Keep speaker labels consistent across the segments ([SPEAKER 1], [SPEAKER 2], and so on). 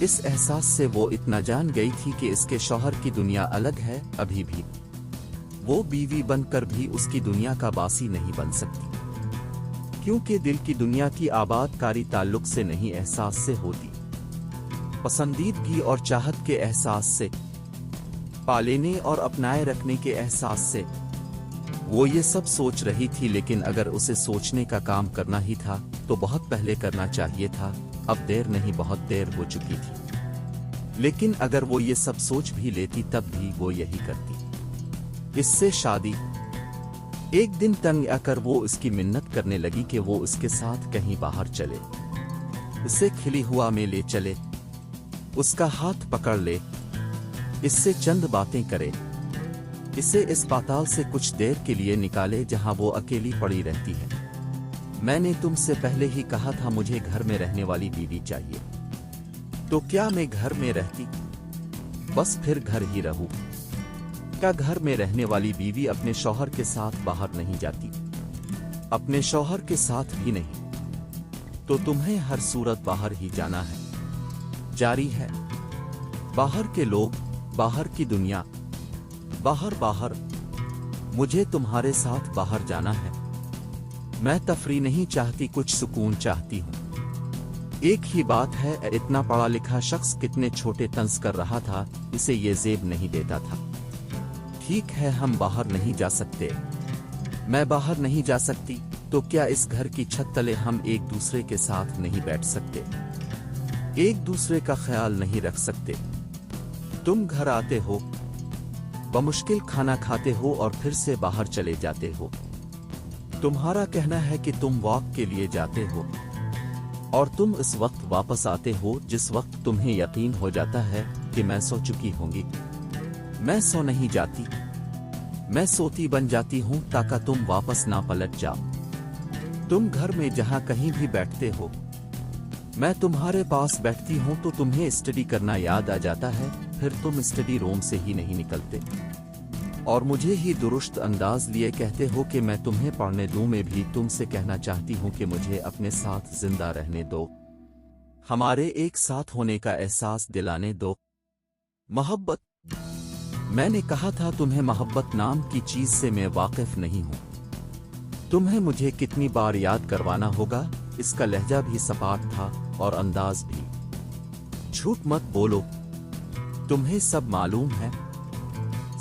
[SPEAKER 1] इस एहसास से वो इतना जान गई थी कि इसके शौहर की दुनिया अलग है। अभी भी वो बीवी बनकर भी उसकी दुनिया का बासी नहीं बन सकती, क्योंकि दिल की दुनिया की आबादकारी ताल्लुक से नहीं, एहसास से होती, पसंदीदगी और चाहत के एहसास से, पालेने और अपनाए रखने के एहसास से। वो ये सब सोच रही थी, लेकिन अगर उसे सोचने का काम करना ही था तो बहुत पहले करना चाहिए था। अब देर नहीं, बहुत देर हो चुकी थी। लेकिन अगर वो ये सब सोच भी लेती तब भी वो यही करती। इससे शादी। एक दिन तंग आकर वो इसकी मिन्नत करने लगी कि वो उसके साथ कहीं बाहर चले, उसे खिली हुआ में ले चले, उसका हाथ पकड़ ले, इससे चंद बातें करे, इसे इस पाताल से कुछ देर के लिए निकाले जहां वो अकेली पड़ी रहती है। मैंने तुमसे पहले ही कहा था मुझे घर में रहने वाली बीवी चाहिए। तो क्या मैं घर में रहती? बस फिर घर ही रहूं। क्या घर में रहने वाली बीवी अपने शौहर के साथ बाहर नहीं जाती? अपने शौहर के साथ भी नहीं। तो तुम्हें हर सूरत बाहर ही जाना है। जारी है। बाहर के लोग, बाहर की दुनिया, बाहर बाहर। मुझे तुम्हारे साथ बाहर जाना है। मैं तफरी नहीं चाहती, कुछ सुकून चाहती हूं। एक ही बात है, इतना पढ़ा लिखा शख्स कितने छोटे तंज कर रहा था, इसे ये जेब नहीं देता था। ठीक है, हम बाहर नहीं जा सकते, मैं बाहर नहीं जा सकती, तो क्या इस घर की छत तले हम एक दूसरे के साथ नहीं बैठ सकते, एक दूसरे का ख्याल नहीं रख सकते? तुम घर आते हो, बमुश्किल खाना खाते हो और फिर से बाहर चले जाते हो। तुम्हारा कहना है कि तुम वॉक के लिए जाते हो और तुम इस वक्त वापस आते हो जिस वक्त तुम्हें यकीन हो जाता है कि मैं सो चुकी होंगी। मैं सो नहीं जाती, मैं सोती बन जाती हूं ताकि तुम वापस ना पलट जाओ। तुम घर में जहां कहीं भी बैठते हो, मैं तुम्हारे पास बैठती हूं तो तुम्हें स्टडी करना याद आ जाता है, फिर तुम स्टडी रूम से ही नहीं निकलते और मुझे ही दुरुस्त अंदाज लिए कहते हो कि मैं तुम्हें पढ़ने दूं। मैं भी तुमसे कहना चाहती हूं कि मुझे अपने साथ जिंदा रहने दो, हमारे एक साथ होने का एहसास दिलाने दो। मोहब्बत, मैंने कहा था तुम्हें मोहब्बत नाम की चीज से मैं वाकिफ नहीं हूं। तुम्हें मुझे कितनी बार याद करवाना होगा? इसका लहजा भी सपाट था और अंदाज भी। झूठ मत बोलो, तुम्हें सब मालूम है,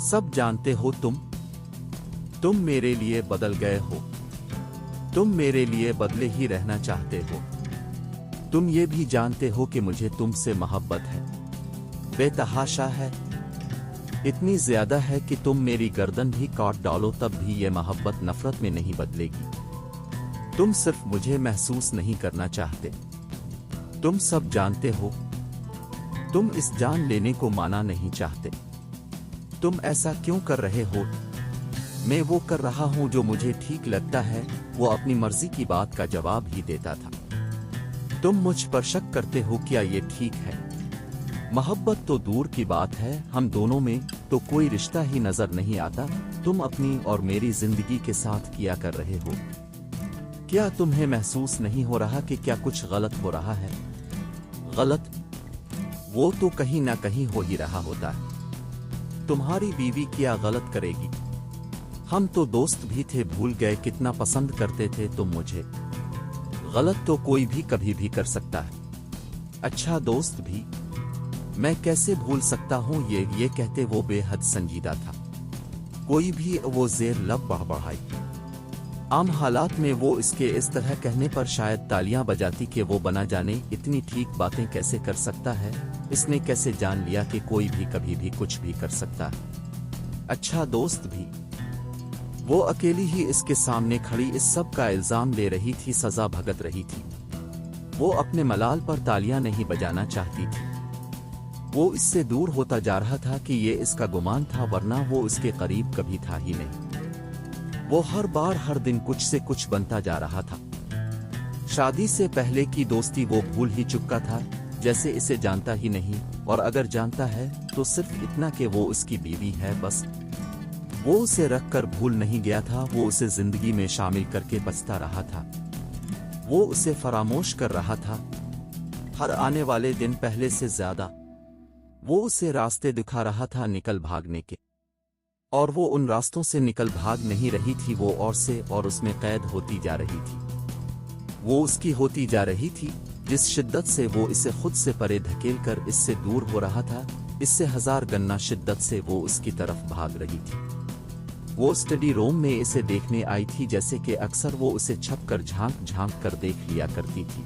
[SPEAKER 1] सब जानते हो। तुम मेरे लिए बदल गए हो, तुम मेरे लिए बदले ही रहना चाहते हो। तुम ये भी जानते हो कि मुझे तुमसे मोहब्बत है, बेतहाशा है, इतनी ज्यादा है कि तुम मेरी गर्दन भी काट डालो तब भी ये मोहब्बत नफरत में नहीं बदलेगी। तुम सिर्फ मुझे महसूस नहीं करना चाहते, तुम सब जानते हो। तुम इस जान लेने को माना नहीं चाहते। तुम ऐसा क्यों कर रहे हो? मैं वो कर रहा हूं जो मुझे ठीक लगता है। वो अपनी मर्जी की बात का जवाब ही देता था। तुम मुझ पर शक करते हो, क्या ये ठीक है? मोहब्बत तो दूर की बात है, हम दोनों में तो कोई रिश्ता ही नजर नहीं आता। तुम अपनी और मेरी जिंदगी के साथ किया कर रहे हो। क्या तुम्हें महसूस नहीं हो रहा कि क्या कुछ गलत हो रहा है? गलत? वो तो कहीं ना कहीं हो ही रहा होता है। तुम्हारी बीवी क्या गलत करेगी? हम तो दोस्त भी थे, भूल गए कितना पसंद करते थे तुम मुझे। गलत तो कोई भी कभी भी कर सकता है, अच्छा दोस्त भी। मैं कैसे भूल सकता हूं? ये कहते वो बेहद संजीदा था। कोई भी वो जेर लब बढ़ाई। आम हालात में वो इसके इस तरह कहने पर शायद तालियां बजाती कि वो बना जाने इतनी ठीक बातें कैसे कर सकता है, इसने कैसे जान लिया कि कोई भी कभी भी कुछ भी कर सकता है। अच्छा दोस्त भी। वो अकेली ही इसके सामने खड़ी इस सब का इल्जाम ले रही थी, सजा भगत रही थी। वो अपने मलाल पर तालियां नहीं बजाना चाहती थी। वो इससे दूर होता जा रहा था कि ये इसका गुमान था, वरना वो इसके करीब कभी था ही नहीं। वो हर बार हर दिन कुछ से कुछ बनता जा रहा था। शादी से पहले की दोस्ती वो भूल ही चुका था, जैसे इसे जानता ही नहीं, और अगर जानता है तो सिर्फ इतना कि वो उसकी बीवी है, बस। वो उसे रख कर भूल नहीं गया था, वो उसे जिंदगी में शामिल करके बचता रहा था। वो उसे फरामोश कर रहा था। हर आने वाले दिन पहले से ज्यादा वो उसे रास्ते दिखा रहा था निकल भागने के। और वो उन रास्तों से निकल भाग नहीं रही थी, वो और से और उसमें कैद होती जा रही थी। वो उसकी होती जा रही थी। जिस शिद्दत से वो इसे खुद से परे धकेल कर इससे दूर हो रहा था, इससे 1000 गन्ना शिद्दत से वो उसकी तरफ भाग रही थी। वो स्टडी रूम में इसे देखने आई थी, जैसे कि अक्सर वो उसे छप कर झांक झांक कर देख लिया करती थी।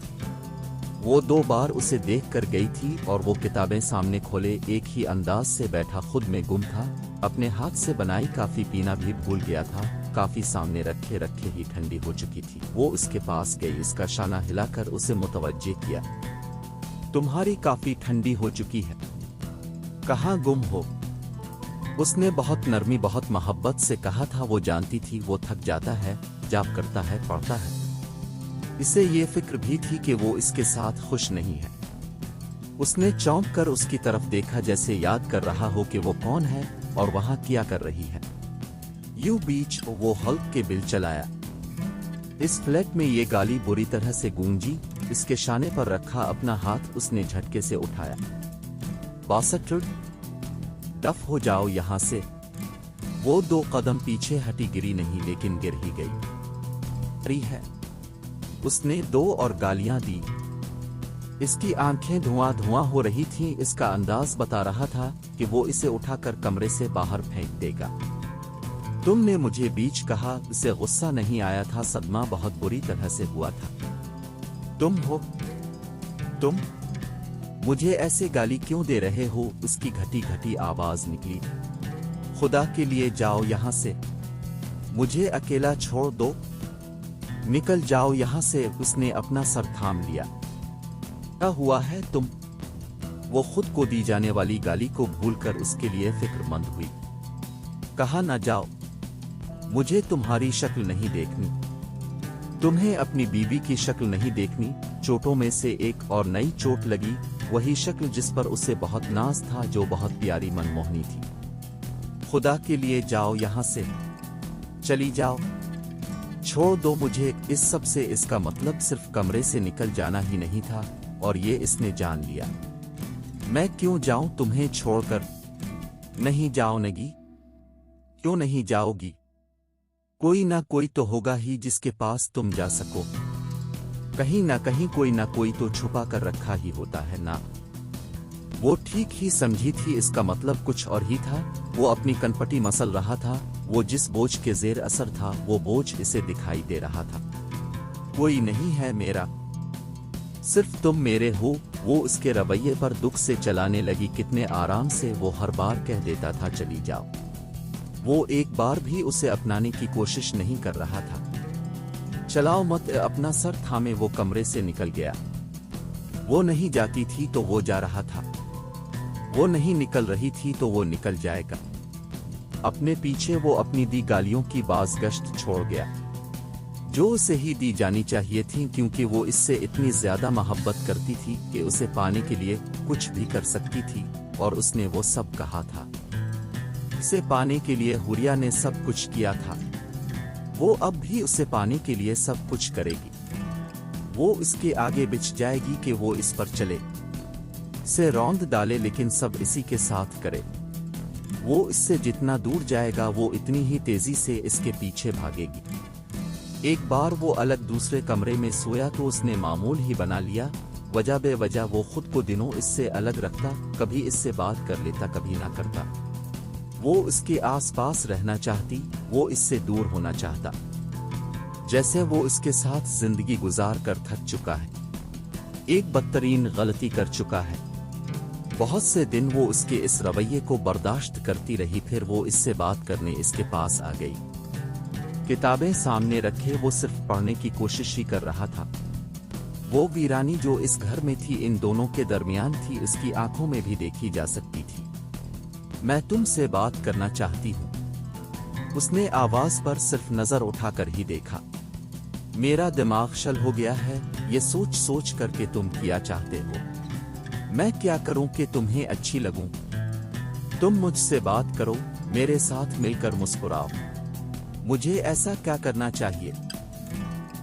[SPEAKER 1] वो 2 बार उसे देख कर गई थी और वो किताबें सामने खोले एक ही अंदाज से बैठा खुद में गुम था। अपने हाथ से बनाई काफी पीना भी भूल गया था। काफी सामने रखे रखे ही ठंडी हो चुकी थी। वो उसके पास गई, इसका शाना हिलाकर उसे मुतवज्जे किया। तुम्हारी काफी ठंडी हो चुकी है, कहाँ गुम हो? उसने बहुत नरमी बहुत मोहब्बत से कहा था। वो जानती थी वो थक जाता है, जाप करता है, पढ़ता है। इसे ये फिक्र भी थी कि वो इसके साथ खुश नहीं है। उसने चौंक कर उसकी तरफ देखा, जैसे याद कर रहा हो कि वो कौन है और वहां क्या कर रही है। यू बीच वो हल्क के बिल चलाया। इस फ्लैट में ये गाली बुरी तरह से गूंजी। इसके शाने पर रखा अपना हाथ उसने झटके से उठाया। बासटर्ड, टफ हो जाओ यहां से। वो 2 कदम पीछे हटी, गिरी नहीं लेकिन गिर ही गई है। उसने 2 और गालियां दी। इसकी आंखें धुआं धुआं हो रही थीं। इसका अंदाज बता रहा था कि वो इसे उठाकर कमरे से बाहर फेंक देगा। तुमने मुझे बीच कहा। इसे गुस्सा नहीं आया था, सदमा बहुत बुरी तरह से हुआ था। तुम हो? तुम मुझे ऐसे गाली क्यों दे रहे हो? उसकी घटी घटी आवाज निकली। खुदा के लिए जाओ यहां से, मुझे अकेला छोड़ दो, निकल जाओ यहां से। उसने अपना सर थाम लिया। क्या हुआ है तुम? वो खुद को दी जाने वाली गाली को भूलकर उसके लिए फिक्रमंद हुई। कहा ना जाओ, मुझे तुम्हारी शक्ल नहीं देखनी, तुम्हें अपनी बीवी की शक्ल नहीं देखनी। चोटों में से एक और नई चोट लगी, वही शक्ल जिस पर उसे बहुत नाज था, जो बहुत प्यारी मनमोहनी थी। खुदा के लिए जाओ यहां से, चली जाओ, छोड़ दो मुझे। इस सब से इसका मतलब सिर्फ कमरे से निकल जाना ही नहीं था, और ये इसने जान लिया। मैं क्यों जाऊं तुम्हें छोड़कर? नहीं जाओगी। क्यों नहीं जाओगी? कोई ना कोई तो होगा ही जिसके पास तुम जा सको। कहीं ना कहीं कोई ना कोई तो छुपा कर रखा ही होता है ना। वो ठीक ही समझी थी, इसका मतलब कुछ और ही था। वो अपनी कनपटी मसल रहा था। वो जिस बोझ के जेर असर था, वो बोझ इसे दिखाई दे रहा था। कोई नहीं है मेरा, सिर्फ तुम मेरे हो। वो उसके रवैये पर दुख से चलाने लगी। कितने आराम से वो हर बार कह देता था चली जाओ। वो एक बार भी उसे अपनाने की कोशिश नहीं कर रहा था। चलाओ मत। अपना सर थामे वो कमरे से निकल गया। वो नहीं जाती थी तो वो जा रहा था। वो नहीं निकल रही थी तो वो निकल जाएगा। अपने पीछे वो अपनी दी गालियों की बाज़गश्त छोड़ गया, जो उसे ही दी जानी चाहिए थी, क्योंकि वो इससे इतनी ज्यादा मोहब्बत करती थी कि उसे पाने के लिए कुछ भी कर सकती थी। और उसने वो सब कहा था। उसे पाने के लिए हुरिया ने सब कुछ किया था। वो अब भी उसे पाने के लिए सब कुछ करेगी। वो इसके आगे बिछ जाएगी कि वो इस पर चले, इसे रौंद डाले, लेकिन सब इसी के साथ करे। वो इससे जितना दूर जाएगा, वो इतनी ही तेजी से इसके पीछे भागेगी। एक बार वो अलग दूसरे कमरे में सोया तो उसने मामूल ही बना लिया। वजह बेवजह वो खुद को दिनों इससे अलग रखता, कभी इससे बात कर लेता, कभी ना करता। वो इसके आसपास रहना चाहती, वो इससे दूर होना चाहता। जैसे वो इसके साथ जिंदगी गुजार कर थक चुका है, एक बदतरीन गलती कर चुका है। बहुत से दिन वो उसके इस रवैये को बर्दाश्त करती रही। फिर वो इससे बात करने इसके पास आ गई। किताबें सामने रखे वो सिर्फ पढ़ने की कोशिश ही कर रहा था। वो वीरानी जो इस घर में थी, इन दोनों के दरमियान थी, उसकी आंखों में भी देखी जा सकती थी। मैं तुमसे बात करना चाहती हूँ। उसने आवाज पर सिर्फ नजर उठाकर ही देखा। मेरा दिमाग शल हो गया है ये सोच सोच कर के तुम क्या चाहते हो। मैं क्या करूं कि तुम्हें अच्छी लगूं? तुम मुझसे बात करो, मेरे साथ मिलकर मुस्कुराओ। मुझे ऐसा क्या करना चाहिए?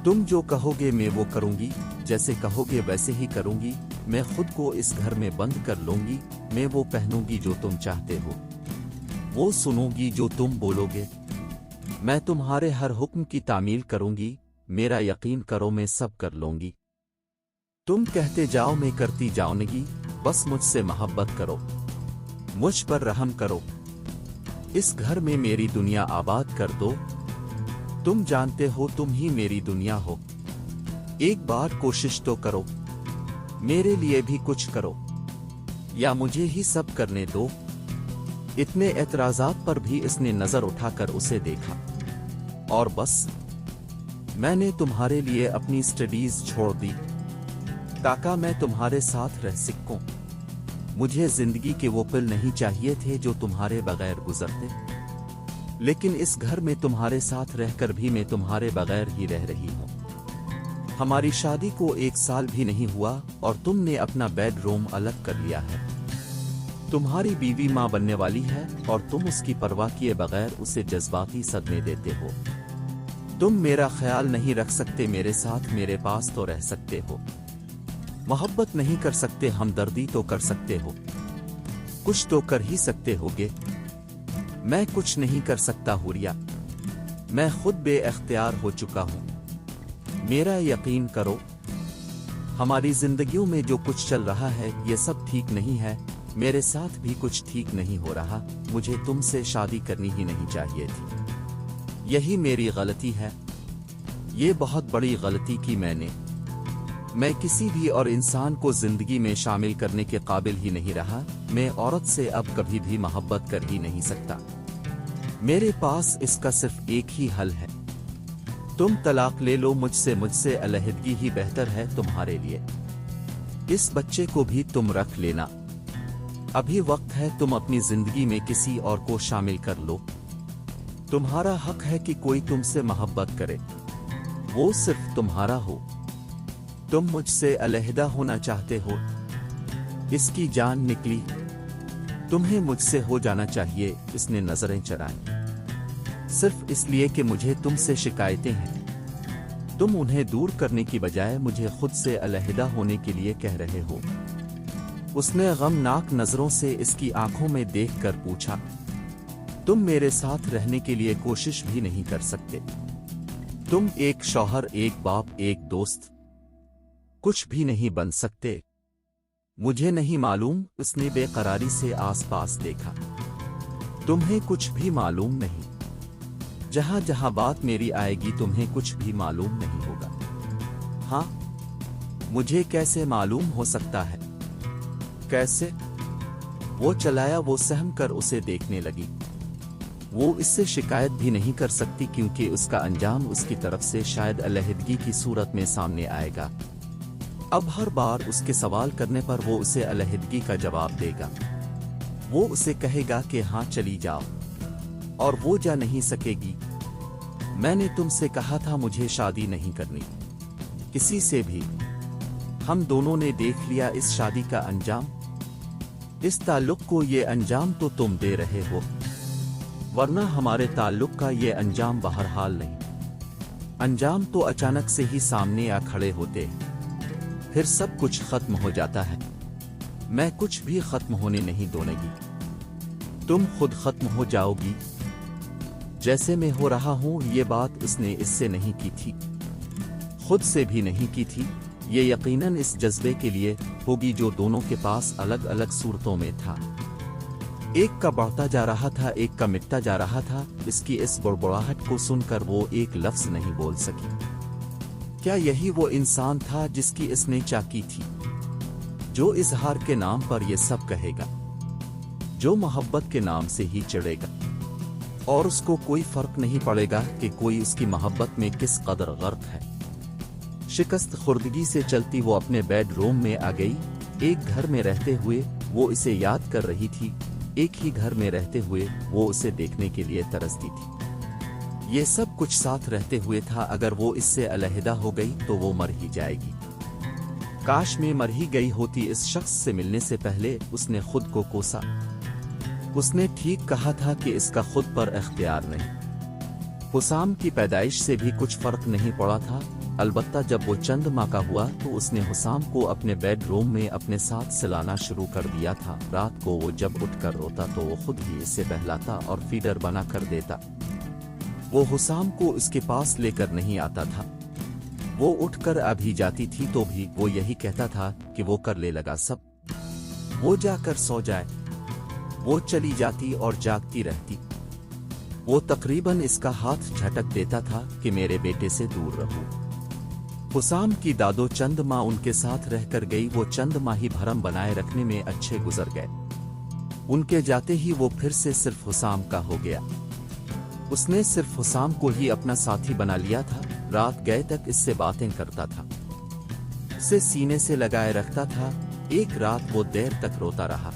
[SPEAKER 1] तुम जो कहोगे मैं वो करूंगी, जैसे कहोगे वैसे ही करूंगी। मैं खुद को इस घर में बंद कर लूंगी। मैं वो पहनूंगी जो तुम चाहते हो, वो सुनूंगी जो तुम बोलोगे। मैं तुम्हारे हर हुक्म की तामील करूंगी। मेरा यकीन करो, मैं सब कर लूंगी। तुम कहते जाओ, मैं करती जाऊंगी। बस मुझसे मोहब्बत करो, मुझ पर रहम करो। इस घर में मेरी दुनिया आबाद कर दो। तुम जानते हो तुम ही मेरी दुनिया हो। एक बार कोशिश तो करो, मेरे लिए भी कुछ करो, या मुझे ही सब करने दो। इतने एतराजात पर भी इसने नजर उठाकर उसे देखा। और बस मैंने तुम्हारे लिए अपनी स्टडीज छोड़ दी ताकि मैं तुम्हारे साथ रह सकूं। मुझे जिंदगी के वो पल नहीं चाहिए थे जो तुम्हारे बगैर गुजरते, लेकिन इस घर में तुम्हारे साथ रहकर भी मैं तुम्हारे बगैर ही रह रही हूं। हमारी शादी को 1 साल भी नहीं हुआ और तुमने अपना बेडरूम अलग कर लिया है। तुम्हारी बीवी मां बनने वाली है और तुम उसकी परवाह किए बगैर उसे जज्बाती सदमे देते हो। तुम मेरा ख्याल नहीं रख सकते मेरे साथ, मेरे पास तो रह सकते हो। मोहब्बत नहीं कर सकते, हमदर्दी तो कर सकते हो, कुछ तो कर ही सकते होगे। मैं कुछ नहीं कर सकता हुरिया, मैं खुद बेइख्तियार हो चुका हूं। मेरा यकीन करो, हमारी जिंदगियों में जो कुछ चल रहा है ये सब ठीक नहीं है। मेरे साथ भी कुछ ठीक नहीं हो रहा। मुझे तुमसे शादी करनी ही नहीं चाहिए थी। यही मेरी गलती है। ये बहुत बड़ी गलती की मैंने। मैं किसी भी और इंसान को जिंदगी में शामिल करने के काबिल ही नहीं रहा। मैं औरत से अब कभी भी मोहब्बत कर ही नहीं सकता। मेरे पास इसका सिर्फ एक ही हल है, तुम तलाक ले लो मुझसे। मुझसे अलहदगी ही बेहतर है तुम्हारे लिए। इस बच्चे को भी तुम रख लेना। अभी वक्त है, तुम अपनी जिंदगी में किसी और को शामिल कर लो। तुम्हारा हक है कि कोई तुमसे मोहब्बत करे, वो सिर्फ तुम्हारा हो। तुम मुझसे अलहदा होना चाहते हो, इसकी जान निकली। तुम्हें मुझसे हो जाना चाहिए। इसने नजरें चराई। सिर्फ इसलिए कि मुझे तुमसे शिकायतें हैं। तुम उन्हें दूर करने की बजाय मुझे खुद से अलहदा होने के लिए कह रहे हो। उसने गमनाक नजरों से इसकी आंखों में देखकर पूछा, तुम मेरे साथ रहने के लिए कोशिश भी नहीं कर सकते? तुम एक शौहर, एक बाप, एक दोस्त कुछ भी नहीं बन सकते? मुझे नहीं मालूम। उसने बेकरारी से आसपास देखा। तुम्हें कुछ भी मालूम नहीं। जहां जहां बात मेरी आएगी तुम्हें कुछ भी मालूम नहीं होगा। हाँ, मुझे कैसे मालूम हो सकता है? कैसे? वो चलाया। वो सहम कर उसे देखने लगी। वो इससे शिकायत भी नहीं कर सकती क्योंकि उसका अंजाम उसकी तरफ से शायद अलहदगी की सूरत में सामने आएगा। अब हर बार उसके सवाल करने पर वो उसे अलहदगी का जवाब देगा। वो उसे कहेगा कि हाँ चली जाओ, और वो जा नहीं सकेगी। मैंने तुमसे कहा था मुझे शादी नहीं करनी किसी से भी। हम दोनों ने देख लिया इस शादी का अंजाम। इस ताल्लुक को ये अंजाम तो तुम दे रहे हो, वरना हमारे ताल्लुक का ये अंजाम बहरहाल नहीं। अंजाम तो अचानक से ही सामने आ खड़े होते, फिर सब कुछ खत्म हो जाता है। मैं कुछ भी खत्म होने नहीं दूंगी। तुम खुद खत्म हो जाओगी जैसे मैं हो रहा हूं। ये बात उसने इससे नहीं की थी, खुद से भी नहीं की थी। ये यकीनन इस जज्बे के लिए होगी जो दोनों के पास अलग अलग सूरतों में था। एक का बढ़ता जा रहा था, एक का मिटता जा रहा था। इसकी इस बुड़बुड़ाहट को सुनकर वो एक लफ्ज नहीं बोल सकी। क्या यही वो इंसान था जिसकी इसने चाकी थी, जो इजहार के नाम पर ये सब कहेगा, जो मोहब्बत के नाम से ही चिढ़ेगा, और उसको कोई फर्क नहीं पड़ेगा कि कोई उसकी मोहब्बत में किस कदर गर्क है। शिकस्त खुर्दगी से चलती वो अपने बेडरूम में आ गई। एक घर में रहते हुए वो इसे याद कर रही थी, एक ही घर में रहते हुए वो उसे देखने के लिए तरसती थी। ये सब कुछ साथ रहते हुए था। अगर वो इससे अलहदा हो गई तो वो मर ही जाएगी। काश में मर ही गई होती। इस शख्स से मिलने से पहले उसने खुद को कोसा। उसने ठीक कहा था कि इसका खुद पर इख्तियार नहीं। हुसाम की पैदाइश से भी कुछ फर्क नहीं पड़ा था। अलबत्ता जब वो चंद माह का हुआ तो उसने हुसाम को अपने बेडरूम में अपने साथ सिलाना शुरू कर दिया था। रात को वो जब उठकर रोता तो वो खुद ही इसे बहलाता और फीडर बना कर देता। वो हुसाम को इसके पास लेकर नहीं आता था। वो उठकर अभी जाती थी तो भी वो यही कहता था कि वो कर ले लगा सब, वो जाकर सो जाए। वो चली जाती और जागती रहती। वो तकरीबन इसका हाथ झटक देता था कि मेरे बेटे से दूर रहूं। हुसाम की दादो चंद माह उनके साथ रहकर गई। वो चंद माह ही भरम बनाए रखने में अच्छे गुजर गए। उनके जाते ही वो फिर से सिर्फ हुसाम का हो गया। उसने सिर्फ हुसाम को ही अपना साथी बना लिया था। रात गए तक इससे बातें करता था, उसे सीने से लगाए रखता था। एक रात वो देर तक रोता रहा।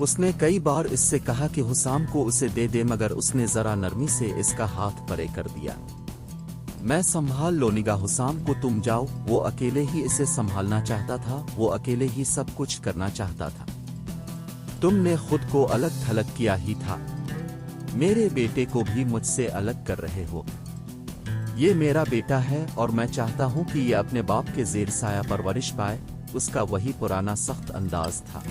[SPEAKER 1] उसने कई बार इससे कहा कि हुसाम को उसे दे दे, मगर उसने जरा नरमी से इसका हाथ परे कर दिया। मैं संभाल लोनिगा हुसाम को, तुम जाओ। वो अकेले ही इसे संभालना चाहता था। वो अकेले ही सब कुछ करना चाहता था। तुमने खुद को अलग थलग किया ही था। मेरे बेटे को भी मुझसे अलग कर रहे हो। ये मेरा बेटा है और मैं चाहता हूं कि ये अपने बाप के जेर साया परवरिश पाए। उसका वही पुराना सख्त अंदाज था।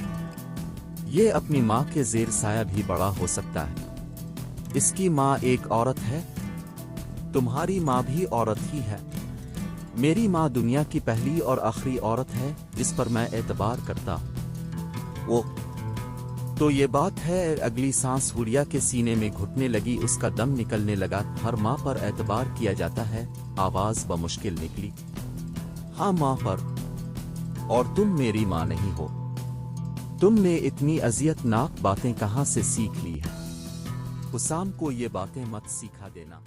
[SPEAKER 1] ये अपनी माँ के जेर साया भी बड़ा हो सकता है। इसकी माँ एक औरत है, तुम्हारी माँ भी औरत ही है। मेरी माँ दुनिया की पहली और आखिरी औरत है जिस पर मैं एतबार करता हूँ। वो तो ये बात है। अगली सांस हुरिया के सीने में घुटने लगी। उसका दम निकलने लगा। हर माँ पर एतबार किया जाता है। आवाज बमुश्किल निकली, हाँ माँ पर, और तुम मेरी माँ नहीं हो। तुमने इतनी अजियतनाक बातें कहाँ से सीख ली है? हुसाम को ये बातें मत सिखा देना।